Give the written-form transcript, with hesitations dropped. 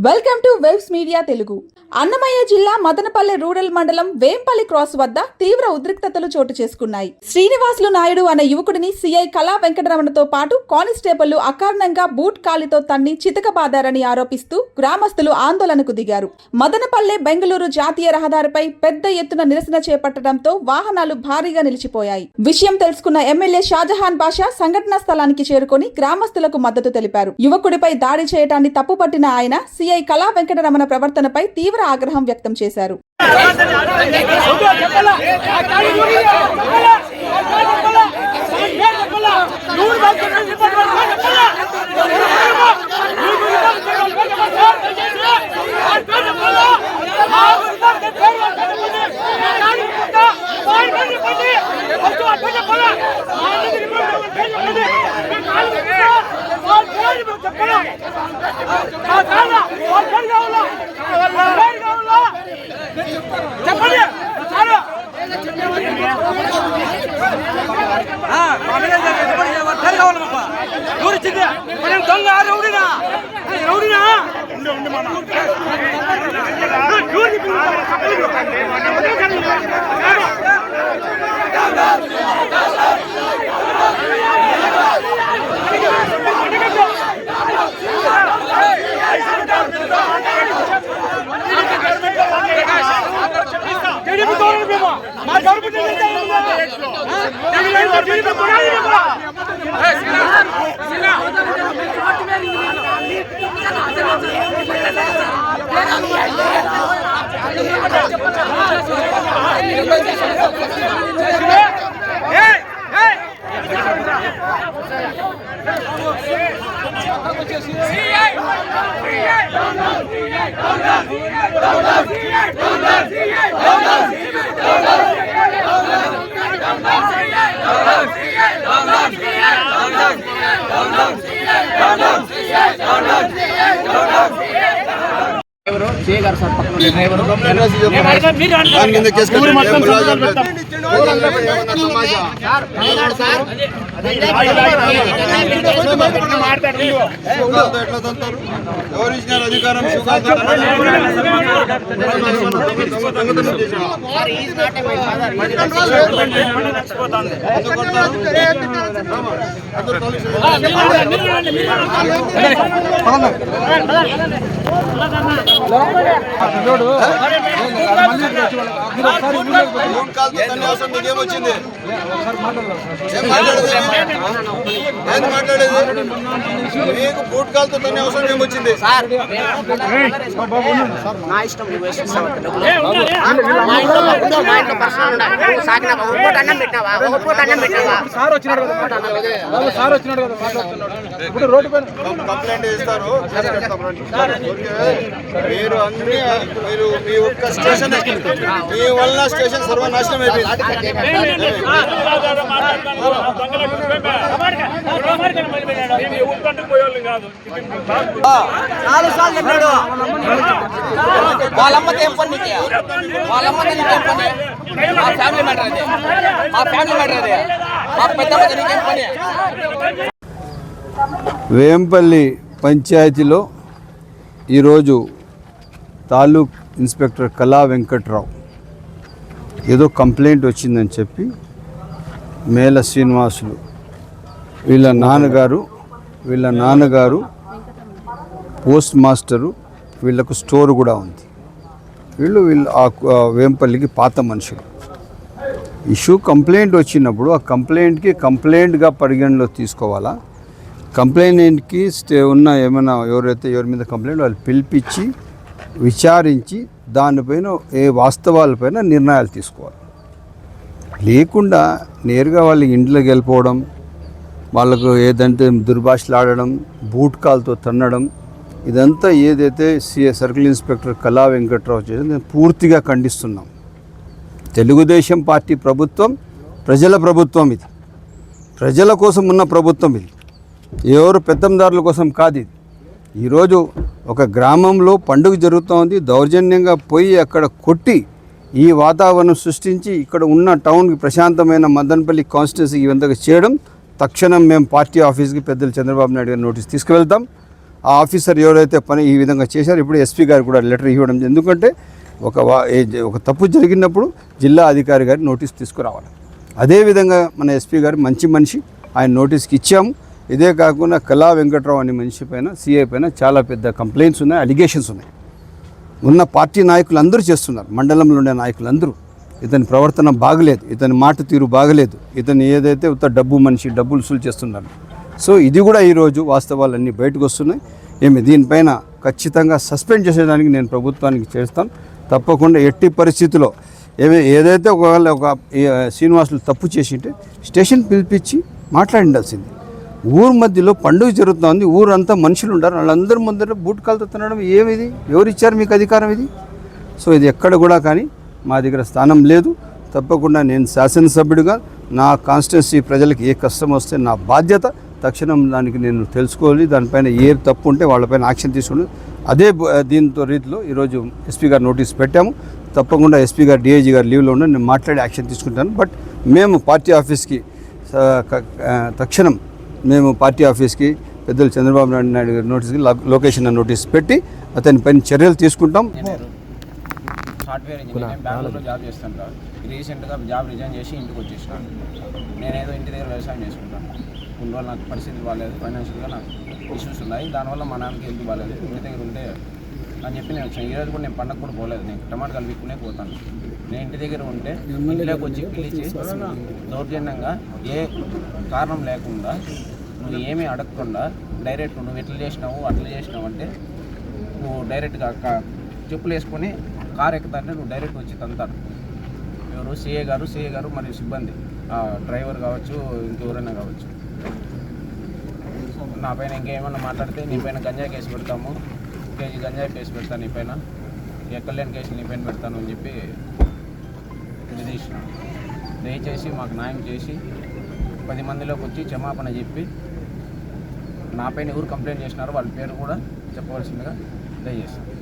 Welcome to webs media Telugu. Annamayya జిల్లా Madanapalle rural మండలం Vempalli cross వద్ద తీవ్ర ఉద్రిక్తతలు చోటు చేసుకున్నాయి. శ్రీనివాసులు నాయుడు అనే యువకుడిని సిఐ కళా వెంకటరమణతో పాటు కానిస్టేబుల్ అకారణంగా బూట్ కాలితో తన్ని చితకబాదారని ఆరోపిస్తూ గ్రామస్తులు ఆందోళనకు దిగారు. మదనపల్లె బెంగళూరు జాతీయ రహదారిపై పెద్ద ఎత్తున నిరసన చేపట్టడంతో వాహనాలు భారీగా నిలిచిపోయాయి. విషయం తెలుసుకున్న ఎమ్మెల్యే షాజహాన్ బాషా సంఘటనా స్థలానికి చేరుకొని గ్రామస్తులకు మద్దతు తెలిపారు. యువకుడిపై దాడి చేయడాన్ని తప్పుపట్టిన ఆయన సిఐ కళా వెంకటరమణ ప్రవర్తనపై తీవ్ర ఆగ్రహం వ్యక్తం చేశారు. అధికారం మీకేమొచ్చింది మాట్లాడేది మీకు బూట్ కాల్తో తనే అవసరం ఏమొచ్చింది? నా ఇష్టం కంప్లైంట్ ఇస్తారు. మీరు అన్ని మీరు మీ ఒక్క స్టేషన్ మీ వల్ల స్టేషన్ సర్వనాశనం అయిపోయింది. వాళ్ళమ్మతో ఏం పని, వాళ్ళమ్మతో నీకేం పని? మా ఫ్యామిలీ మ్యాటర్ అది, మా ఫ్యామిలీ మ్యాటర్ అది, మా పెద్దమ్మతో నీకేం పని? వేంపల్లి పంచాయతీలో ఈరోజు తాలూక్ ఇన్స్పెక్టర్ కళా వెంకట్రావు ఏదో కంప్లైంట్ వచ్చిందని చెప్పి మేల శ్రీనివాసులు వీళ్ళ నాన్నగారు పోస్ట్ మాస్టరు, వీళ్ళకు స్టోర్ కూడా ఉంది. వీళ్ళు వేంపల్లికి పాత మనుషులు. ఇష్యూ కంప్లైంట్ వచ్చినప్పుడు ఆ కంప్లైంట్కి కంప్లైంట్గా పరిగణలో తీసుకోవాలా, కంప్లైంట్కి ఉన్న ఏమైనా ఎవరి మీద కంప్లైంట్ వాళ్ళు పిలిపించి విచారించి దానిపైన ఏ వాస్తవాలపైన నిర్ణయాలు తీసుకోవాలి. లేకుండా నేరుగా వాళ్ళ ఇంట్లోకి వెళ్ళిపోవడం, వాళ్ళకు ఏదంటే దుర్భాషలాడడం, బూట్ కాల్తో తన్నడం, ఇదంతా ఏదైతే సర్కిల్ ఇన్స్పెక్టర్ కళా వెంకట్రావు చేసి నేను పూర్తిగా ఖండిస్తున్నాం. తెలుగుదేశం పార్టీ ప్రభుత్వం ప్రజల ప్రభుత్వం, ఇది ప్రజల కోసం ఉన్న ప్రభుత్వం, ఇది ఎవరు పెత్తందారుల కోసం కాదు. ఇది ఈరోజు ఒక గ్రామంలో పండుగ జరుగుతూ ఉంది, దౌర్జన్యంగా పోయి అక్కడ కొట్టి ఈ వాతావరణం సృష్టించి ఇక్కడ ఉన్న టౌన్కి ప్రశాంతమైన మదనపల్లి కాన్స్టిట్యున్సీ ఈ విధంగా చేయడం తక్షణం మేము పార్టీ ఆఫీస్కి పెద్దలు చంద్రబాబు నాయుడు గారి నోటీస్ తీసుకువెళ్తాం. ఆ ఆఫీసర్ ఎవరైతే పని ఈ విధంగా చేశారో ఇప్పుడు ఎస్పీ గారు కూడా లెటర్ ఇవ్వడం, ఎందుకంటే ఒక తప్పు జరిగినప్పుడు జిల్లా అధికారి గారి నోటీస్ తీసుకురావాలి. అదేవిధంగా మన ఎస్పీ గారు మంచి మనిషి, ఆయన నోటీస్కి ఇచ్చాము. ఇదే కాకుండా కళా వెంకట్రావు అనే మనిషి పైన సిఐ పైన చాలా పెద్ద కంప్లైంట్స్ ఉన్నాయి, అలిగేషన్స్ ఉన్నాయి. ఉన్న పార్టీ నాయకులు అందరూ చేస్తున్నారు, మండలంలో ఉండే నాయకులందరూ ఇతని ప్రవర్తన బాగలేదు, ఇతని మాట తీరు బాగలేదు, ఇతను ఏదైతే ఉత్త డబ్బు మనిషి డబ్బులు వసూలు చేస్తున్నారు. సో ఇది కూడా ఈరోజు వాస్తవాలన్నీ బయటకు వస్తున్నాయి. దీనిపైన ఖచ్చితంగా సస్పెండ్ చేసేదానికి నేను ప్రభుత్వానికి చేస్తాను. తప్పకుండా ఎట్టి పరిస్థితిలో ఏదైతే ఒకవేళ శ్రీనివాసులు తప్పు చేసింటే స్టేషన్ పిలిపించి మాట్లాడిండాల్సింది. ఊరు మధ్యలో పండుగ జరుగుతుంది, ఊరంతా మనుషులు ఉంటారు, వాళ్ళందరి ముందర బూట్కాలతో తినడం ఏమిది? ఎవరిచ్చారు మీకు అధికారం ఇది? సో ఇది ఎక్కడ కూడా కానీ మా దగ్గర స్థానం లేదు. తప్పకుండా నేను శాసనసభ్యుడిగా నా కాన్స్టిట్యున్సీ ప్రజలకు ఏ కష్టం వస్తే నా బాధ్యత, తక్షణం దానికి నేను తెలుసుకోవాలి. దానిపైన ఏ తప్పు ఉంటే వాళ్ళపైన యాక్షన్ తీసుకుని అదే దీంతో రీతిలో ఈరోజు ఎస్పీ గారు నోటీస్ పెట్టాము. తప్పకుండా ఎస్పీ గారు డిఐజీ గారు లీవ్లో ఉన్న నేను మాట్లాడి యాక్షన్ తీసుకుంటాను. బట్ మేము పార్టీ ఆఫీస్కి తక్షణం మేము పార్టీ ఆఫీస్కి పెద్దలు చంద్రబాబు నాయుడు గారి నోటీస్కి లొకేషన్ నోటీస్ పెట్టి అతని పైన చర్యలు తీసుకుంటాం. సాఫ్ట్వేర్ ఇంజనీర్ బెంగళూరులో జాబ్ చేస్తుంటా. రీసెంట్గా జాబ్ రిజైన్ చేసి ఇంటికి వచ్చేసినాను. నేనేదో ఇంటి దగ్గర వ్యవసాయం చేసుకుంటాను. కొన్ని రోజులు నాకు పరిస్థితి బాగాలేదు, ఫైనాన్షియల్గా నాకు ఇష్యూస్ ఉన్నాయి. దానివల్ల మా నాన్నకి హెల్త్ బాగాలేదు. ఇంటి దగ్గర ఉంటే అని చెప్పి నేను వచ్చాను. ఈరోజు కూడా నేను పండగ కూడా పోలేదు, నేను టమాటా కలిపిక్కునే పోతాను. నేను ఇంటి దగ్గర ఉంటే ఇంట్లోకి వచ్చి పిలిచి దౌర్జన్యంగా ఏ కారణం లేకుండా నువ్వు ఏమీ అడగకుండా డైరెక్ట్ నువ్వు ఎట్లా చేసినావు అట్లా చేసినావు అంటే నువ్వు డైరెక్ట్గా చెప్పులు వేసుకొని కారు ఎక్కుతాంటే నువ్వు డైరెక్ట్ వచ్చి తంతాను. ఎవరు సిఏ గారు మరియు సిబ్బంది, డ్రైవర్ కావచ్చు, ఇంకెవరైనా కావచ్చు. నా పైన ఇంకేమన్నా మాట్లాడితే నీ పైన గంజాయి కేసు పెడతాము, కేజీ గంజాయి కేసు పెడతాను, నీ పైన ఎక్కలేని కేసు నీ పైన పెడతాను అని చెప్పి విధించినాను. దయచేసి మాకు న్యాయం చేసి 10 మందిలోకి వచ్చి క్షమాపణ చెప్పి నా పైన ఎవరు కంప్లైంట్ చేసినారో వాళ్ళ పేరు కూడా చెప్పవలసిందిగా దయచేసి